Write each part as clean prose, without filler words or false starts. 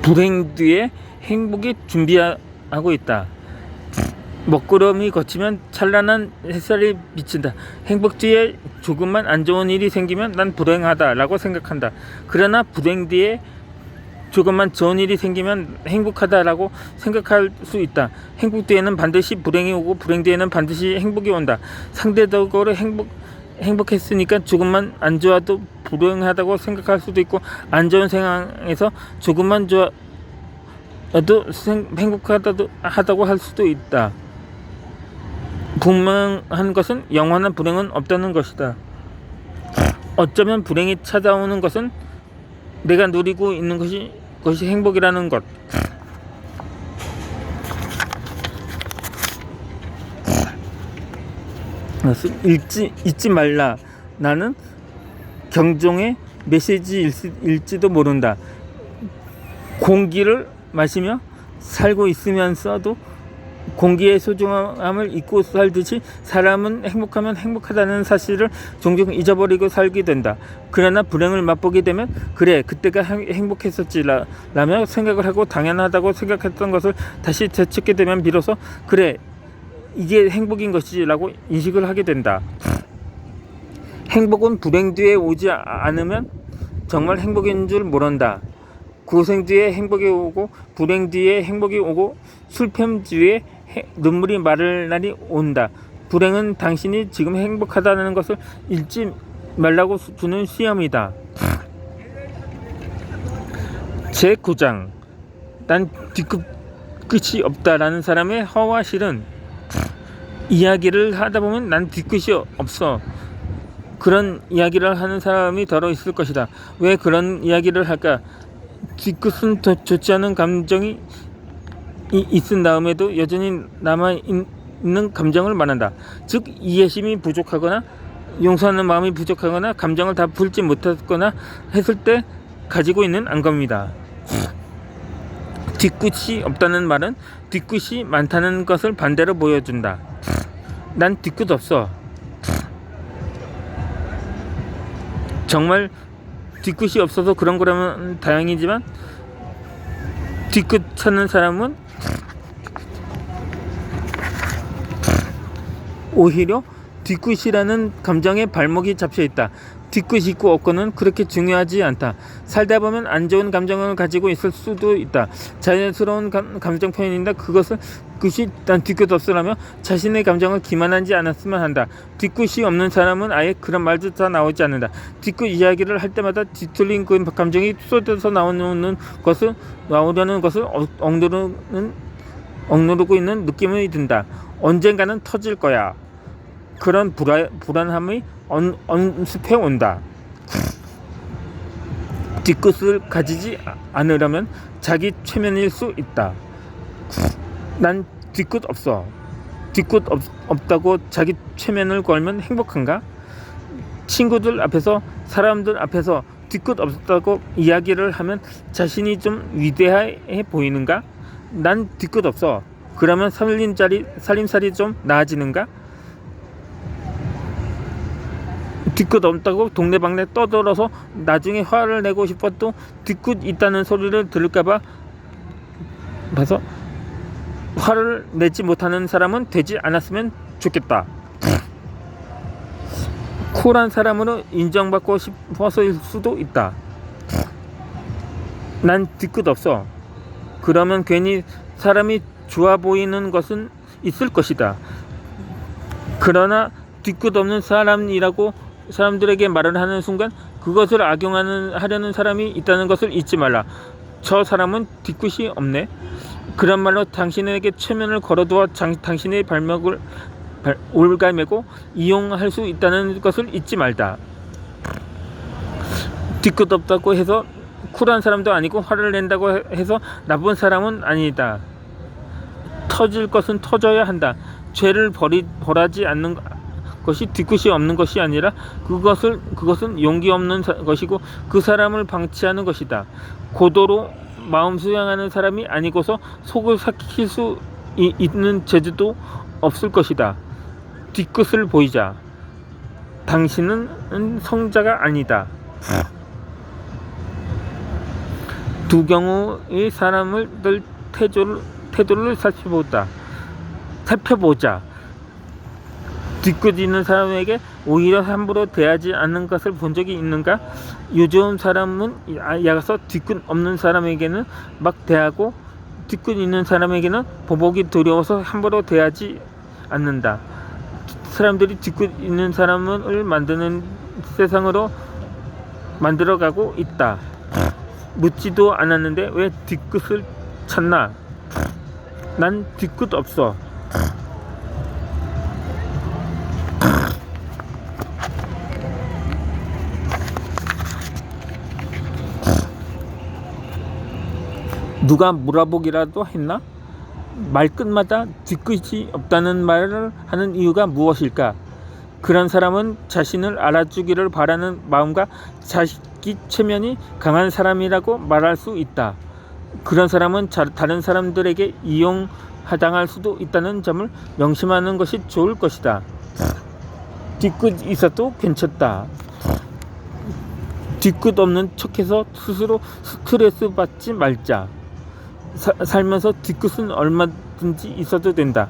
불행 뒤에 행복이 준비하고 있다. 먹구름이 걷히면 찬란한 햇살이 비친다. 행복 뒤에 조금만 안 좋은 일이 생기면 난 불행하다 라고 생각한다. 그러나 불행 뒤에 조금만 좋은 일이 생기면 행복하다 라고 생각할 수 있다. 행복 뒤에는 반드시 불행이 오고 불행 뒤에는 반드시 행복이 온다. 상대적으로 행복했으니까 조금만 안 좋아도 불행하다고 생각할 수도 있고, 안 좋은 상황에서 조금만 좋아도 행복하다고 할 수도 있다. 분명한 것은 영원한 불행은 없다는 것이다. 어쩌면 불행이 찾아오는 것은 내가 누리고 있는 것이 행복이라는 것. 잊지 말라. 나는 경종의 메시지일지도 모른다. 공기를 마시며 살고 있으면서도 공기의 소중함을 잊고 살듯이 사람은 행복하면 행복하다는 사실을 종종 잊어버리고 살게 된다. 그러나 불행을 맛보게 되면 그래, 그때가 행복했었지라며 생각을 하고 당연하다고 생각했던 것을 다시 되찾게 되면 비로소 그래, 이게 행복인 것이라고 인식을 하게 된다. 행복은 불행 뒤에 오지 않으면 정말 행복인 줄 모른다. 고생 뒤에 행복이 오고 불행 뒤에 행복이 오고 슬픔 뒤에 눈물이 마를 날이 온다. 불행은 당신이 지금 행복하다는 것을 잊지 말라고 주는 시험이다. 제9장 난 뒤끝이 없다라는 사람의 허와 실은 이야기를 하다 보면 난 뒤끝이 없어. 그런 이야기를 하는 사람이 더러 있을 것이다. 왜 그런 이야기를 할까? 뒤끝은 좋지 않은 감정이 있은 다음에도 여전히 남아있는 감정을 말한다. 즉 이해심이 부족하거나 용서하는 마음이 부족하거나 감정을 다 풀지 못했거나 했을 때 가지고 있는 안감입니다. 뒤끝이 없다는 말은 뒤끝이 많다는 것을 반대로 보여준다. 난 뒤끝 없어. 정말 뒤끝이 없어서 그런 거라면 다행이지만 뒤끝 찾는 사람은 오히려 뒤끝이라는 감정에 발목이 잡혀 있다. 뒤끝이 있고 없고는 그렇게 중요하지 않다. 살다 보면 안 좋은 감정을 가지고 있을 수도 있다. 자연스러운 감정 표현인데 그것이 난 뒤끝 없으라며 자신의 감정을 기만하지 않았으면 한다. 뒤끝이 없는 사람은 아예 그런 말도 다 나오지 않는다. 뒤끝 이야기를 할 때마다 뒤틀린 그 감정이 쏟아져 나오려는 것을 억누르고 있는 느낌이 든다. 언젠가는 터질 거야. 그런 불안함이 언습해 온다. 뒤끝을 가지지 않으려면 자기 최면일 수 있다. 난 뒤끝 없어. 뒤끝 없다고 자기 최면을 걸면 행복한가? 친구들 앞에서, 사람들 앞에서 뒤끝 없다고 이야기를 하면 자신이 좀 위대해 보이는가? 난 뒤끝 없어. 그러면 살림살이 좀 나아지는가? 뒤끝 없다고 동네방네 떠들어서 나중에 화를 내고 싶어도 뒤끝 있다는 소리를 들을까봐 봐서 화를 내지 못하는 사람은 되지 않았으면 좋겠다. 쿨한 사람으로 인정받고 싶어서일 수도 있다. 난 뒤끝 없어. 그러면 괜히 사람이 좋아 보이는 것은 있을 것이다. 그러나 뒤끝 없는 사람이라고 사람들에게 말을 하는 순간 그것을 악용하려는 사람이 있다는 것을 잊지 말라. 저 사람은 뒤끝이 없네. 그런 말로 당신에게 최면을 걸어두어 당신의 발목을 올가매고 이용할 수 있다는 것을 잊지 말다. 뒤끝 없다고 해서 쿨한 사람도 아니고 화를 낸다고 해서 나쁜 사람은 아니다. 터질 것은 터져야 한다. 죄를 벌하지 않는 것이 뒤끝이 없는 것이 아니라 그것은 용기 없는 것이고 그 사람을 방치하는 것이다. 고도로 마음 수양하는 사람이 아니고서 속을 삭힐 수 있는 재주도 없을 것이다. 뒤끝을 보이자. 당신은 성자가 아니다. 두 경우의 사람을 태도를 살펴보자. 뒤끝 있는 사람에게 오히려 함부로 대하지 않는 것을 본 적이 있는가? 요즘 사람은 야가서 뒤끝 없는 사람에게는 막 대하고 뒤끝 있는 사람에게는 보복이 두려워서 함부로 대하지 않는다. 사람들이 뒤끝 있는 사람을 만드는 세상으로 만들어가고 있다. 묻지도 않았는데 왜 뒤끝을 찾나? 난 뒤끝 없어. 누가 물어보기라도 했나? 말끝마다 뒤끝이 없다는 말을 하는 이유가 무엇일까? 그런 사람은 자신을 알아주기를 바라는 마음과 자기 체면이 강한 사람이라고 말할 수 있다. 그런 사람은 다른 사람들에게 이용당할 수도 있다는 점을 명심하는 것이 좋을 것이다. 뒤끝 있어도 괜찮다. 뒤끝 없는 척해서 스스로 스트레스 받지 말자. 살면서 뒤끝은 얼마든지 있어도 된다.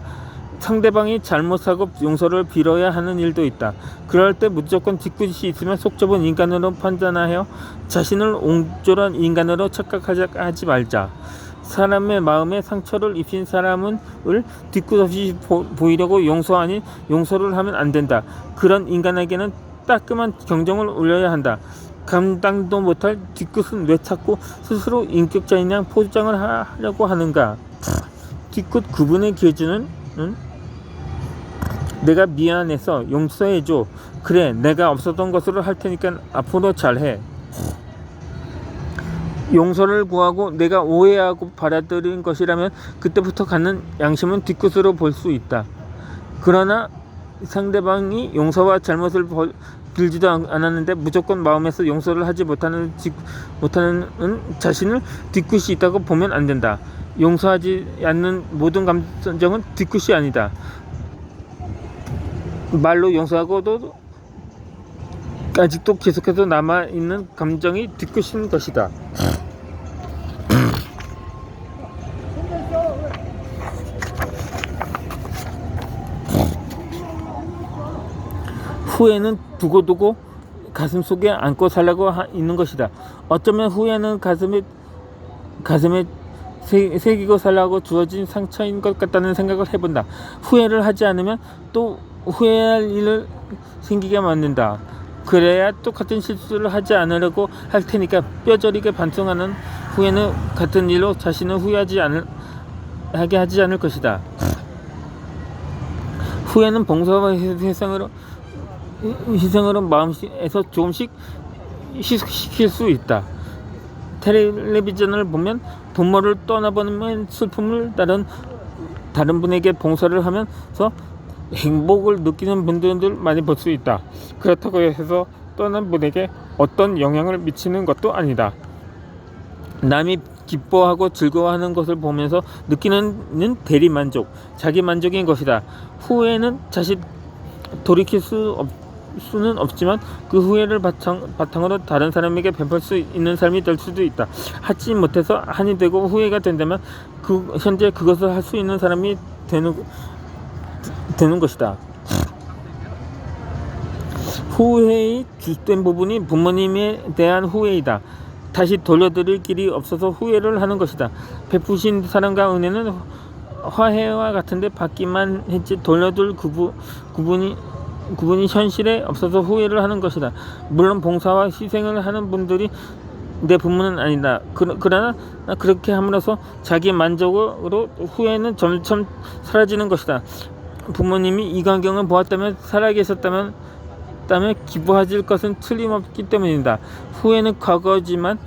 상대방이 잘못하고 용서를 빌어야 하는 일도 있다. 그럴 때 무조건 뒤끝이 있으면 속 좁은 인간으로 판단하여 자신을 옹졸한 인간으로 착각하지 말자. 사람의 마음에 상처를 입힌 사람을 뒤끝 없이 보이려고 용서 아닌 용서를 하면 안 된다. 그런 인간에게는 따끔한 경종을 울려야 한다. 감당도 못할 뒤끝은 왜 찾고 스스로 인격자인 양 포장을 하려고 하는가? 뒤끝 구분의 기준은 내가 미안해서 용서해줘. 그래, 내가 없었던 것으로 할 테니까 앞으로 잘해. 용서를 구하고 내가 오해하고 받아들인 것이라면 그때부터 갖는 양심은 뒤끝으로 볼 수 있다. 그러나 상대방이 용서와 잘못을 빌지도 않았는데 무조건 마음에서 용서를 하지 못하는 자신을 뒤끝이 있다고 보면 안 된다. 용서하지 않는 모든 감정은 뒤끝이 아니다. 말로 용서하고도 아직도 계속해서 남아있는 감정이 뒤끝인 것이다. 후회는 두고두고 가슴속에 안고 살라고 있는 것이다. 어쩌면 후회는 가슴에 새기고 살라고 주어진 상처인 것 같다는 생각을 해본다. 후회를 하지 않으면 또 후회할 일을 생기게 만든다. 그래야 똑같은 실수를 하지 않으려고 할 테니까 뼈저리게 반성하는 후회는 같은 일로 자신을 후회하게 하지 않을 것이다. 후회는 봉사와 희생으로 마음에서 조금씩 희석시킬 수 있다. 텔레비전을 보면 부모를 떠나보는 슬픔을 다른 분에게 봉사를 하면서 행복을 느끼는 분들을 많이 볼 수 있다. 그렇다고 해서 떠난 분에게 어떤 영향을 미치는 것도 아니다. 남이 기뻐하고 즐거워하는 것을 보면서 느끼는 대리만족, 자기만족인 것이다. 후회는 자칫 돌이킬 수는 없지만 그 후회를 바탕으로 다른 사람에게 베풀 수 있는 삶이 될 수도 있다. 하지 못해서 한이 되고 후회가 된다면 현재 그것을 할 수 있는 사람이 되는 것이다. 후회의 주된 부분이 부모님에 대한 후회이다. 다시 돌려드릴 길이 없어서 후회를 하는 것이다. 베푸신 사랑과 은혜는 화해와 같은데 받기만 했지 돌려둘 구분이 현실에 없어서 후회를 하는 것이다. 물론 봉사와 희생을 하는 분들이 내 부모는 아니다. 그러나 그렇게 함으로써 자기 만족으로 후회는 점점 사라지는 것이다. 부모님이 이 광경을 보았다면 살아계셨다면 기뻐하실 것은 틀림없기 때문이다. 후회는 과거지만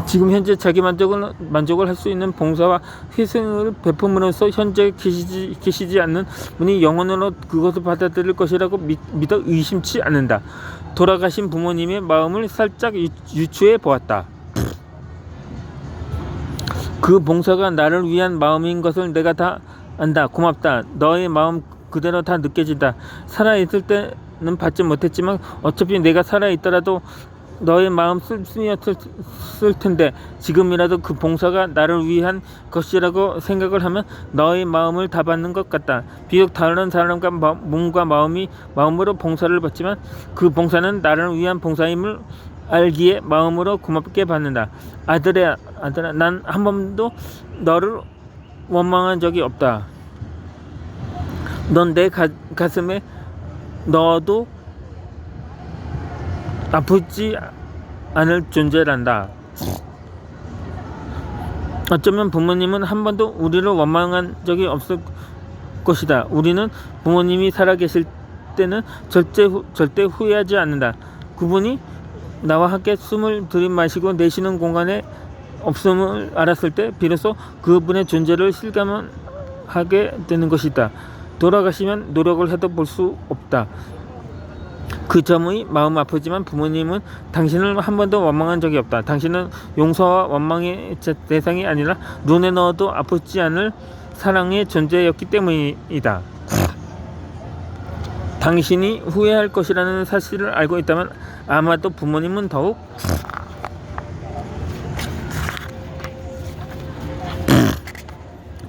지금 현재 자기 만족을 할 수 있는 봉사와 희생을 베품으로써 현재 계시지 않는 분이 영원으로 그것을 받아들일 것이라고 믿어 의심치 않는다. 돌아가신 부모님의 마음을 살짝 유추해 보았다. 그 봉사가 나를 위한 마음인 것을 내가 다 안다. 고맙다. 너의 마음 그대로 다 느껴진다. 살아있을 때는 받지 못했지만 어차피 내가 살아있더라도 너의 마음 쓸쓸이었을 텐데 지금이라도 그 봉사가 나를 위한 것이라고 생각을 하면 너의 마음을 다 받는 것 같다. 비록 다른 사람과 몸과 마음으로 봉사를 받지만 그 봉사는 나를 위한 봉사임을 알기에 마음으로 고맙게 받는다. 아들아, 난 한 번도 너를 원망한 적이 없다. 넌 내 가슴에 넣어도 아프지 않을 존재란다. 어쩌면 부모님은 한 번도 우리를 원망한 적이 없을 것이다. 우리는 부모님이 살아계실 때는 절대 후회하지 않는다. 그분이 나와 함께 숨을 들이마시고 내쉬는 공간에 없음을 알았을 때 비로소 그분의 존재를 실감하게 되는 것이다. 돌아가시면 노력을 해도 볼 수 없다. 그 점이 마음 아프지만 부모님은 당신을 한 번도 원망한 적이 없다. 당신은 용서와 원망의 대상이 아니라 눈에 넣어도 아프지 않을 사랑의 존재였기 때문이다. 당신이 후회할 것이라는 사실을 알고 있다면 아마도 부모님은 더욱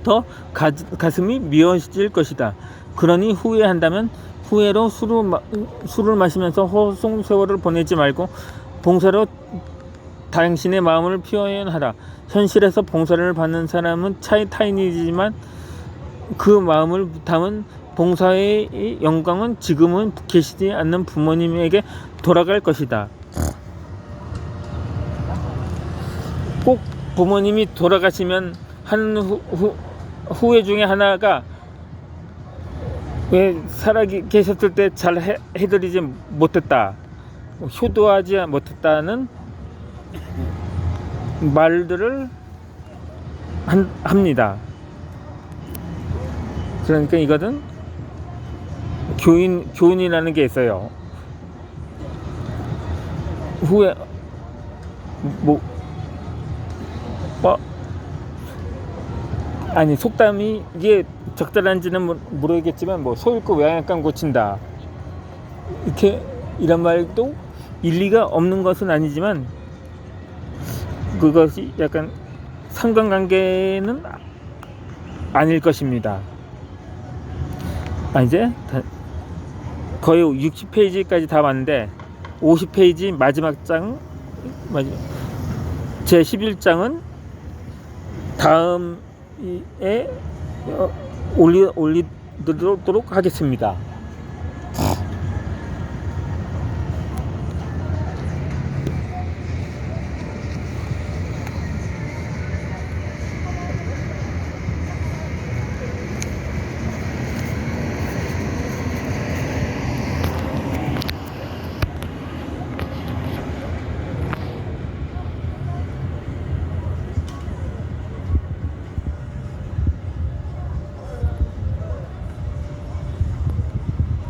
더 가슴이 미어질 것이다. 그러니 후회한다면 후회로 술을 마시면서 허송세월을 보내지 말고 봉사로 당신의 마음을 표현하라. 현실에서 봉사를 받는 사람은 타인이지만 그 마음을 담은 봉사의 영광은 지금은 계시지 않는 부모님에게 돌아갈 것이다. 꼭 부모님이 돌아가시면 하는 후회 중에 하나가 왜 살아계셨을 때 잘 해드리지 못했다, 효도하지 못했다는 말들을 합니다. 그러니까 이거는 교훈이라는 게 있어요. 후에 아니 속담이 이게 적절한지는 모르겠지만 소 읽고 외양간 고친다, 이렇게 이런 말도 일리가 없는 것은 아니지만 그것이 약간 상관관계는 아닐 것입니다. 이제 거의 60페이지까지 다 봤는데 50페이지 마지막 장 제 11장은 다음에 올리도록 하겠습니다.